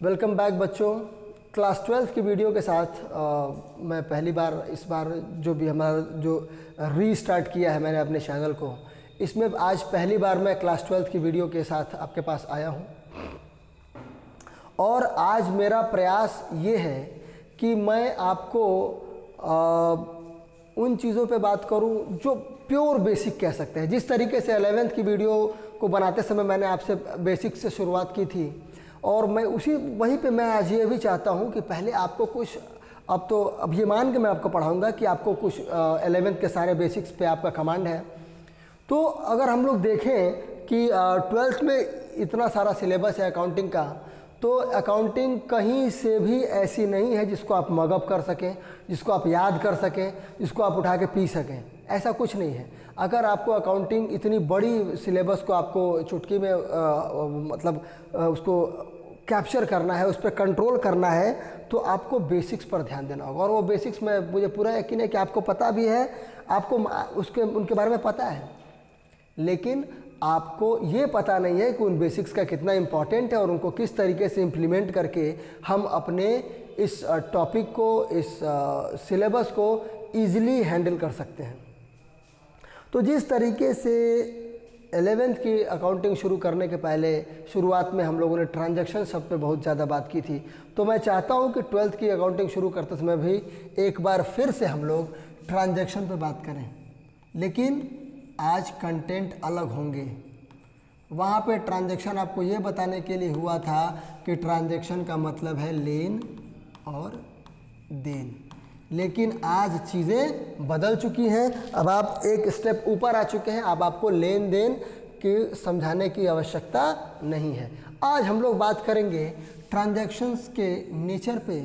Welcome back बच्चों। Class 12 की video के साथ मैं पहली बार इस बार जो भी हमारा जो रीस्टार्ट किया है मैंने अपने चैनल को, इसमें आज पहली बार मैं क्लास 12 की वीडियो के साथ आपके पास आया हूं। और आज मेरा प्रयास ये है कि मैं आपको उन चीज़ों पे बात करूं जो प्योर बेसिक कह सकते हैं। जिस तरीके से 11th की वीडियो को बनाते समय मैंने आपसे बेसिक से शुरुआत की थी, और मैं वहीं पे मैं आज ये भी चाहता हूँ कि पहले आपको कुछ अब ये मान के मैं आपको पढ़ाऊँगा कि आपको कुछ 11th के सारे बेसिक्स पे आपका कमांड है। तो अगर हम लोग देखें कि 12th में इतना सारा सिलेबस है अकाउंटिंग का, तो अकाउंटिंग कहीं से भी ऐसी नहीं है जिसको आप मगअप कर सकें, जिसको आप याद कर सकें, जिसको आप उठा के पी सकें। ऐसा कुछ नहीं है। अगर आपको अकाउंटिंग इतनी बड़ी सिलेबस को आपको चुटकी में उसको कैप्चर करना है, उस पर कंट्रोल करना है, तो आपको बेसिक्स पर ध्यान देना होगा। और वो बेसिक्स में मुझे पूरा यकीन है कि आपको पता भी है, आपको उनके बारे में पता है, लेकिन आपको ये पता नहीं है कि उन बेसिक्स का कितना इम्पॉर्टेंट है और उनको किस तरीके से इम्प्लीमेंट करके हम अपने इस टॉपिक को, इस सिलेबस को ईज़िली हैंडल कर सकते हैं। तो जिस तरीके से 11th की अकाउंटिंग शुरू करने के पहले शुरुआत में हम लोगों ने ट्रांजैक्शन सब पे बहुत ज़्यादा बात की थी, तो मैं चाहता हूँ कि 12th की अकाउंटिंग शुरू करते समय भी एक बार फिर से हम लोग ट्रांजैक्शन पे बात करें, लेकिन आज कंटेंट अलग होंगे। वहाँ पे ट्रांजैक्शन आपको ये बताने के लिए हुआ था कि ट्रांजैक्शन का मतलब है लेन और देन, लेकिन आज चीज़ें बदल चुकी हैं। अब आप एक स्टेप ऊपर आ चुके हैं। अब आपको लेन देन की समझाने की आवश्यकता नहीं है। आज हम लोग बात करेंगे ट्रांजैक्शंस के नेचर पे,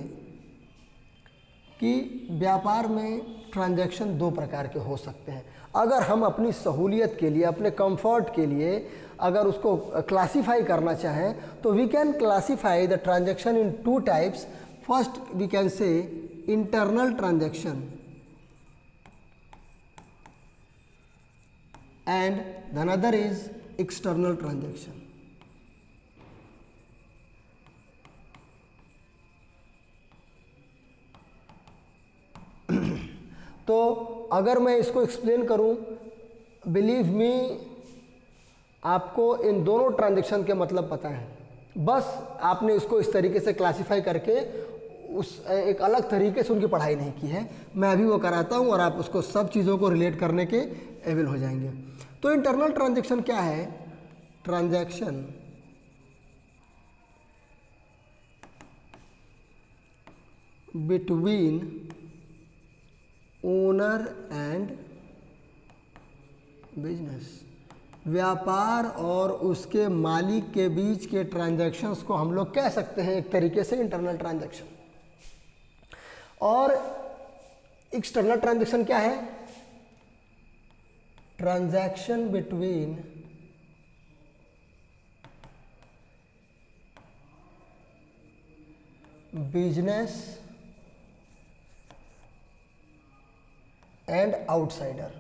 कि व्यापार में ट्रांजैक्शन दो प्रकार के हो सकते हैं। अगर हम अपनी सहूलियत के लिए, अपने कंफर्ट के लिए अगर उसको क्लासीफाई करना चाहें, तो we can classify the transaction in two types. First we can say internal transaction and the another is external transaction. तो अगर मैं इसको एक्सप्लेन करूं, बिलीव मी, आपको इन दोनों ट्रांजैक्शन के मतलब पता है, बस आपने इसको इस तरीके से क्लासीफाई करके उस एक अलग तरीके से उनकी पढ़ाई नहीं की है। मैं अभी वो कराता हूँ और आप उसको सब चीज़ों को रिलेट करने के एबल हो जाएंगे। तो इंटरनल ट्रांजैक्शन क्या है? Transaction between owner and business. व्यापार और उसके मालिक के बीच के ट्रांजैक्शंस को हम लोग कह सकते हैं एक तरीके से इंटरनल ट्रांजैक्शन। और एक्सटर्नल ट्रांजैक्शन क्या है? Transaction between business and outsider.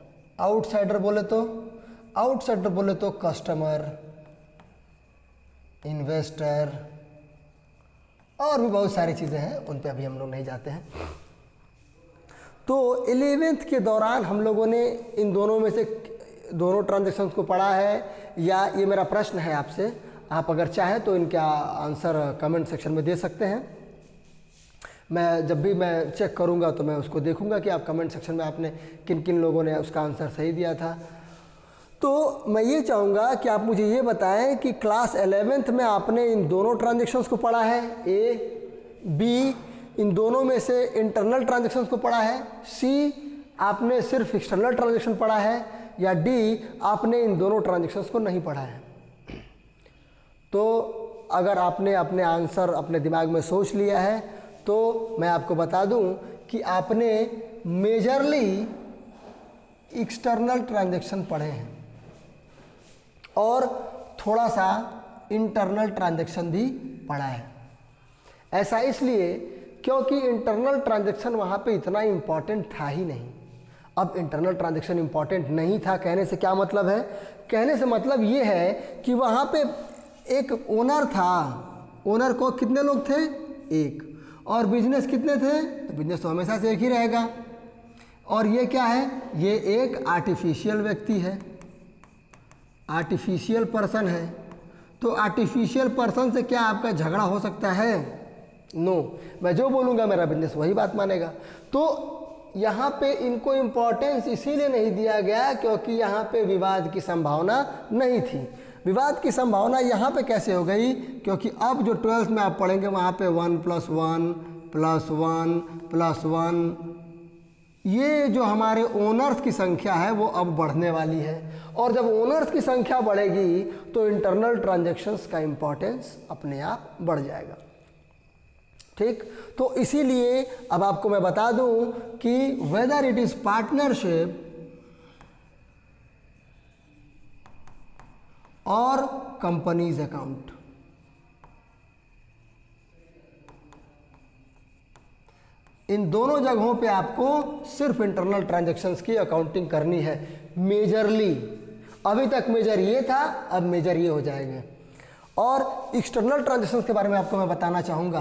Outsider बोले तो कस्टमर, इन्वेस्टर और भी बहुत सारी चीज़ें हैं, उन पे अभी हम लोग नहीं जाते हैं। तो 11th के दौरान हम लोगों ने इन दोनों में से दोनों ट्रांजैक्शंस को पढ़ा है, या ये मेरा प्रश्न है आपसे। आप अगर चाहें तो इनका आंसर कमेंट सेक्शन में दे सकते हैं। मैं जब भी मैं चेक करूंगा तो मैं उसको देखूंगा कि आप कमेंट सेक्शन में आपने किन किन लोगों ने उसका आंसर सही दिया था। तो मैं ये चाहूँगा कि आप मुझे ये बताएं कि क्लास 11th में आपने इन दोनों ट्रांजैक्शंस को पढ़ा है, ए, बी, इन दोनों में से इंटरनल ट्रांजैक्शंस को पढ़ा है, सी, आपने सिर्फ एक्सटर्नल ट्रांजैक्शन पढ़ा है, या डी, आपने इन दोनों ट्रांजैक्शंस को नहीं पढ़ा है। तो अगर आपने अपने आंसर अपने दिमाग में सोच लिया है, तो मैं आपको बता दूं कि आपने मेजरली एक्सटर्नल ट्रांजैक्शन पढ़े हैं और थोड़ा सा इंटरनल ट्रांजैक्शन भी पढ़ा है। ऐसा इसलिए क्योंकि इंटरनल ट्रांजैक्शन वहाँ पे इतना इम्पॉर्टेंट था ही नहीं। अब इंटरनल ट्रांजैक्शन इम्पॉर्टेंट नहीं था कहने से क्या मतलब है? कहने से मतलब ये है कि वहाँ पे एक ओनर था, ओनर को कितने लोग थे? एक। और बिजनेस कितने थे? तो बिजनेस तो हमेशा से एक ही रहेगा। और ये क्या है? ये एक आर्टिफिशियल व्यक्ति है, आर्टिफिशियल पर्सन है। तो आर्टिफिशियल पर्सन से क्या आपका झगड़ा हो सकता है? नो। मैं जो बोलूँगा मेरा बिजनेस वही बात मानेगा। तो यहाँ पे इनको इम्पोर्टेंस इसीलिए नहीं दिया गया क्योंकि यहाँ पे विवाद की संभावना नहीं थी। विवाद की संभावना यहाँ पे कैसे हो गई? क्योंकि अब जो 12th में आप पढ़ेंगे वहाँ पे 1 + 1 + 1 + 1, ये जो हमारे ओनर्स की संख्या है वो अब बढ़ने वाली है। और जब ओनर्स की संख्या बढ़ेगी तो इंटरनल ट्रांजैक्शंस का इम्पोर्टेंस अपने आप बढ़ जाएगा। ठीक, तो इसीलिए अब आपको मैं बता दूं कि वेदर इट इज पार्टनरशिप और कंपनीज अकाउंट, इन दोनों जगहों पे आपको सिर्फ इंटरनल ट्रांजैक्शंस की अकाउंटिंग करनी है मेजरली। अभी तक मेजर ये था, अब मेजर ये हो जाएंगे। और एक्सटर्नल ट्रांजैक्शंस के बारे में आपको मैं बताना चाहूँगा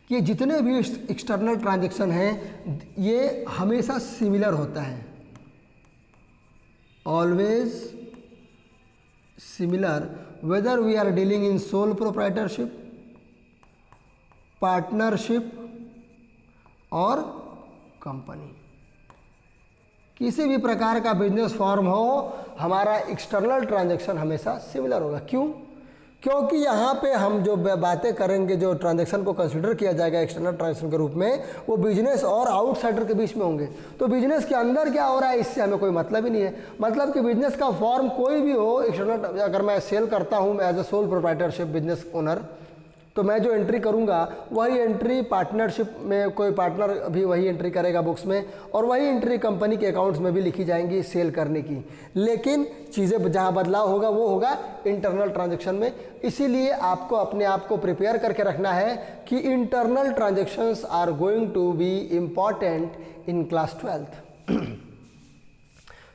कि जितने भी एक्सटर्नल ट्रांजैक्शन हैं ये हमेशा सिमिलर होता है, always similar, whether we are dealing in sole proprietorship, partnership और कंपनी। किसी भी प्रकार का बिजनेस फॉर्म हो, हमारा एक्सटर्नल ट्रांजैक्शन हमेशा सिमिलर होगा। क्यों? क्योंकि यहाँ पे हम जो बातें करेंगे, जो ट्रांजैक्शन को कंसिडर किया जाएगा एक्सटर्नल ट्रांजैक्शन के रूप में, वो बिजनेस और आउटसाइडर के बीच में होंगे। तो बिजनेस के अंदर क्या हो रहा है इससे हमें कोई मतलब ही नहीं है। मतलब कि बिजनेस का फॉर्म कोई भी हो, एक्सटर्नल, अगर मैं सेल करता हूँ as a sole proprietorship business owner, तो मैं जो एंट्री करूंगा वही एंट्री पार्टनरशिप में कोई पार्टनर भी वही एंट्री करेगा बुक्स में, और वही एंट्री कंपनी के अकाउंट्स में भी लिखी जाएंगी सेल करने की। लेकिन चीज़ें जहां बदलाव होगा वो होगा इंटरनल ट्रांजैक्शन में। इसीलिए आपको अपने आप को प्रिपेयर करके रखना है कि internal transactions are going to be important in class 12th।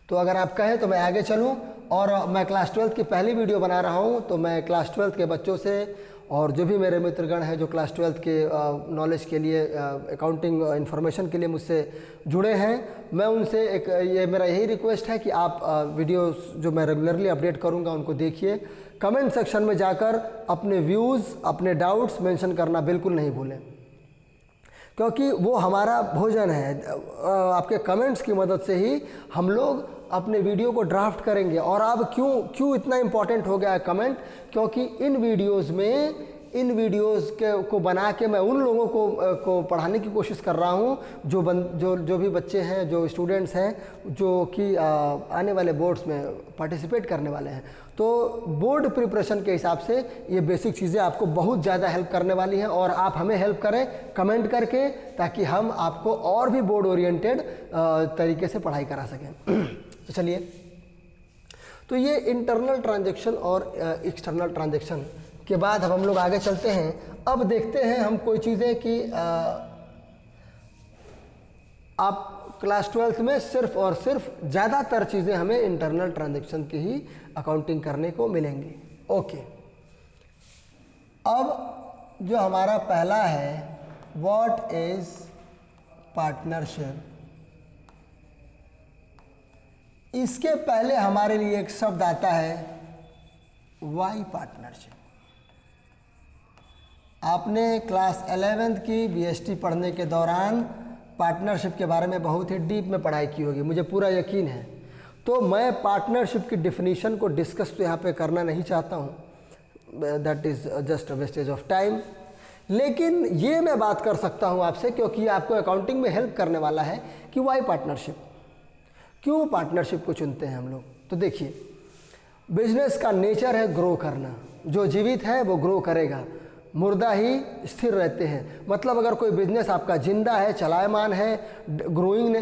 तो अगर आप कहें तो मैं आगे चलूँ, और मैं क्लास 12th की पहली वीडियो बना रहा हूँ, तो मैं क्लास 12th के बच्चों से और जो भी मेरे मित्रगण हैं जो क्लास 12th के नॉलेज के लिए, अकाउंटिंग इन्फॉर्मेशन के लिए मुझसे जुड़े हैं, मैं उनसे ये मेरा यही रिक्वेस्ट है कि आप वीडियोस जो मैं रेगुलरली अपडेट करूंगा उनको देखिए। कमेंट सेक्शन में जाकर अपने व्यूज़, अपने डाउट्स मेंशन करना बिल्कुल नहीं भूलें, क्योंकि वो हमारा भोजन है। आपके कमेंट्स की मदद से ही हम लोग अपने वीडियो को ड्राफ्ट करेंगे। और अब क्यों इतना इम्पॉर्टेंट हो गया है कमेंट? क्योंकि इन वीडियोज़ को बना के मैं उन लोगों को पढ़ाने की कोशिश कर रहा हूँ जो भी बच्चे हैं, जो स्टूडेंट्स हैं, जो कि आने वाले बोर्ड्स में पार्टिसिपेट करने वाले हैं। तो बोर्ड प्रिपरेशन के हिसाब से ये बेसिक चीज़ें आपको बहुत ज़्यादा हेल्प करने वाली हैं, और आप हमें हेल्प करें कमेंट करके, ताकि हम आपको और भी बोर्ड ओरिएंटेड तरीके से पढ़ाई करा सकें। तो चलिए, तो ये इंटरनल ट्रांजैक्शन और एक्सटर्नल ट्रांजैक्शन के बाद अब हम लोग आगे चलते हैं। अब देखते हैं हम कोई चीज़ें कि आप क्लास 12th में सिर्फ और सिर्फ ज़्यादातर चीज़ें हमें इंटरनल ट्रांजैक्शन की ही अकाउंटिंग करने को मिलेंगी। ओके, अब जो हमारा पहला है, व्हाट इज पार्टनरशिप, इसके पहले हमारे लिए एक शब्द आता है वाई पार्टनरशिप। आपने क्लास 11th की बीएसटी पढ़ने के दौरान पार्टनरशिप के बारे में बहुत ही डीप में पढ़ाई की होगी, मुझे पूरा यकीन है। तो मैं पार्टनरशिप की डिफिनीशन को डिस्कस तो यहाँ पे करना नहीं चाहता हूँ, that is just a wastage of time. लेकिन ये मैं बात कर सकता हूँ आपसे, क्योंकि आपको अकाउंटिंग में हेल्प करने वाला है कि वाई पार्टनरशिप, क्यों पार्टनरशिप को चुनते हैं हम लोग। तो देखिए, बिजनेस का नेचर है ग्रो करना, जो जीवित है वो ग्रो करेगा, मुर्दा ही स्थिर रहते हैं। मतलब अगर कोई बिजनेस आपका जिंदा है, चलायमान है, ग्रोइंग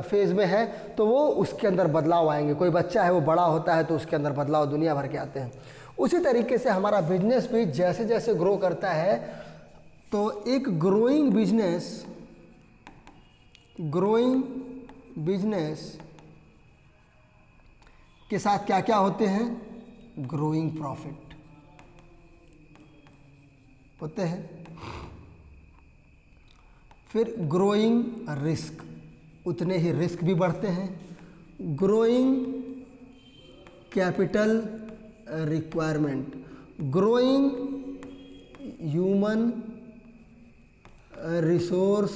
फेज में है, तो वो उसके अंदर बदलाव आएंगे। कोई बच्चा है वो बड़ा होता है तो उसके अंदर बदलाव दुनिया भर के आते हैं। उसी तरीके से हमारा बिजनेस भी जैसे जैसे ग्रो करता है, तो एक ग्रोइंग बिजनेस के साथ क्या क्या होते हैं? Growing profit. होते हैं। फिर ग्रोइंग रिस्क, उतने ही रिस्क भी बढ़ते हैं। Growing capital requirement, growing human resource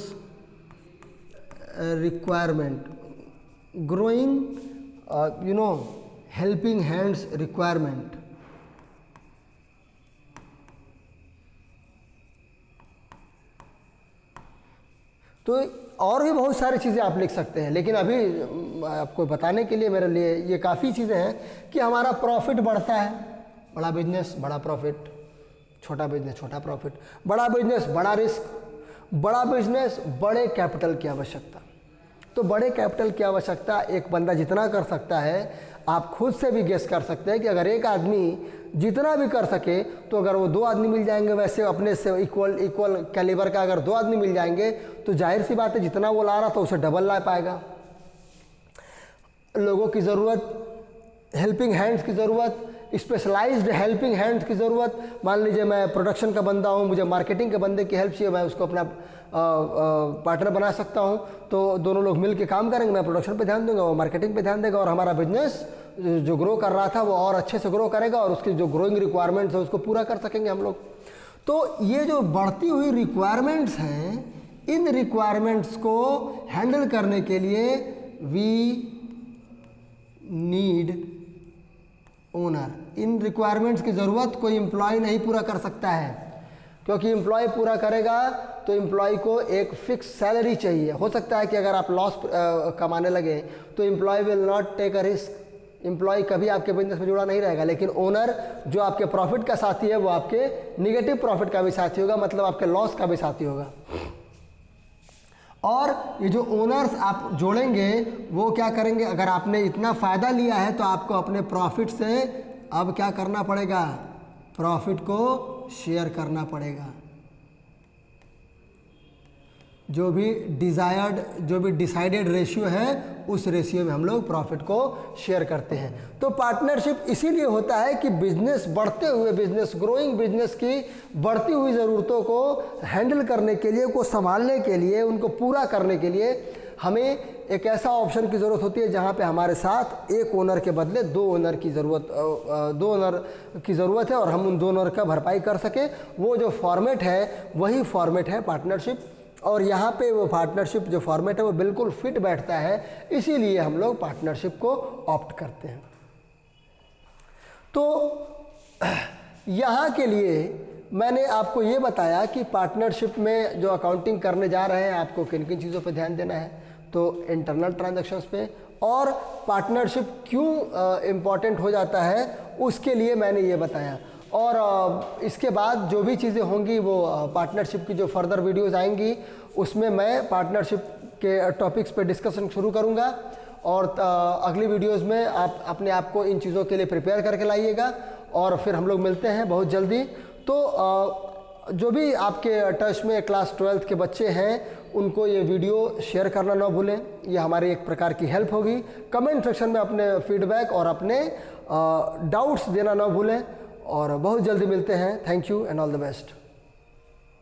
requirement, growing helping hands requirement. तो और भी बहुत सारी चीज़ें आप लिख सकते हैं, लेकिन अभी आपको बताने के लिए मेरे लिए ये काफ़ी चीज़ें हैं कि हमारा प्रॉफिट बढ़ता है। बड़ा बिजनेस बड़ा प्रॉफिट, छोटा बिजनेस छोटा प्रॉफिट, बड़ा बिजनेस बड़ा रिस्क, बड़ा बिजनेस बड़े कैपिटल की आवश्यकता। तो बड़े कैपिटल की आवश्यकता एक बंदा जितना कर सकता है, आप खुद से भी गेस कर सकते हैं कि अगर एक आदमी जितना भी कर सके, तो अगर वो 2 आदमी मिल जाएंगे वैसे अपने से इक्वल कैलिबर का अगर 2 आदमी मिल जाएंगे, तो जाहिर सी बात है जितना वो ला रहा था उसे डबल ला पाएगा। लोगों की ज़रूरत, हेल्पिंग हैंड्स की ज़रूरत, स्पेशलाइज्ड हेल्पिंग हैंड्स की ज़रूरत। मान लीजिए मैं प्रोडक्शन का बंदा हूँ, मुझे मार्केटिंग के बंदे की हेल्प चाहिए, मैं उसको अपना पार्टनर बना सकता हूँ। तो दोनों लोग मिल के काम करेंगे, मैं प्रोडक्शन पे ध्यान दूंगा, वो मार्केटिंग पे ध्यान देगा, और हमारा बिजनेस जो ग्रो कर रहा था वो और अच्छे से ग्रो करेगा, और उसकी जो ग्रोइंग रिक्वायरमेंट्स है उसको पूरा कर सकेंगे हम लोग। तो ये जो बढ़ती हुई रिक्वायरमेंट्स हैं, इन रिक्वायरमेंट्स को हैंडल करने के लिए वी नीड ओनर। इन रिक्वायरमेंट्स की ज़रूरत कोई एम्प्लॉय नहीं पूरा कर सकता है, क्योंकि एम्प्लॉय पूरा करेगा तो एम्प्लॉय को एक फिक्स सैलरी चाहिए। हो सकता है कि अगर आप लॉस कमाने लगे तो employ will not take a risk, employ कभी आपके बिजनेस में जुड़ा नहीं रहेगा। लेकिन ओनर जो आपके प्रॉफिट का साथी है, वो आपके निगेटिव प्रॉफिट का भी साथी होगा, मतलब आपके लॉस का भी साथी होगा। और ये जो ओनर्स आप जोड़ेंगे वो क्या करेंगे, अगर आपने इतना फ़ायदा लिया है तो आपको अपने प्रॉफिट से अब क्या करना पड़ेगा, प्रॉफिट को शेयर करना पड़ेगा। जो भी डिसाइडेड रेशियो है, उस रेशियो में हम लोग प्रॉफिट को शेयर करते हैं। तो पार्टनरशिप इसीलिए होता है कि बिजनेस बढ़ते हुए, बिजनेस ग्रोइंग बिजनेस की बढ़ती हुई ज़रूरतों को हैंडल करने के लिए, को संभालने के लिए, उनको पूरा करने के लिए हमें एक ऐसा ऑप्शन की ज़रूरत होती है जहाँ पे हमारे साथ एक ओनर के बदले 2 ओनर की ज़रूरत है, और हम उन 2 ओनर का भरपाई कर सकें। वो जो फॉर्मेट है वही फॉर्मेट है पार्टनरशिप, और यहाँ पे वो पार्टनरशिप जो फॉर्मेट है वो बिल्कुल फिट बैठता है, इसीलिए हम लोग पार्टनरशिप को ऑप्ट करते हैं। तो यहाँ के लिए मैंने आपको ये बताया कि पार्टनरशिप में जो अकाउंटिंग करने जा रहे हैं, आपको किन किन चीज़ों पे ध्यान देना है। तो इंटरनल ट्रांजैक्शंस पे, और पार्टनरशिप क्यों इम्पॉर्टेंट हो जाता है उसके लिए मैंने ये बताया। और इसके बाद जो भी चीज़ें होंगी वो पार्टनरशिप की जो फर्दर वीडियोस आएंगी उसमें मैं पार्टनरशिप के टॉपिक्स पे डिस्कशन शुरू करूँगा, और अगली वीडियोस में आप अपने आप को इन चीज़ों के लिए प्रिपेयर करके लाइएगा, और फिर हम लोग मिलते हैं बहुत जल्दी। तो जो भी आपके टच में क्लास 12th के बच्चे हैं उनको ये वीडियो शेयर करना ना भूलें, ये हमारी एक प्रकार की हेल्प होगी। कमेंट सेक्शन में अपने फीडबैक और अपने डाउट्स देना ना भूलें, और बहुत जल्दी मिलते हैं। Thank you and all the best.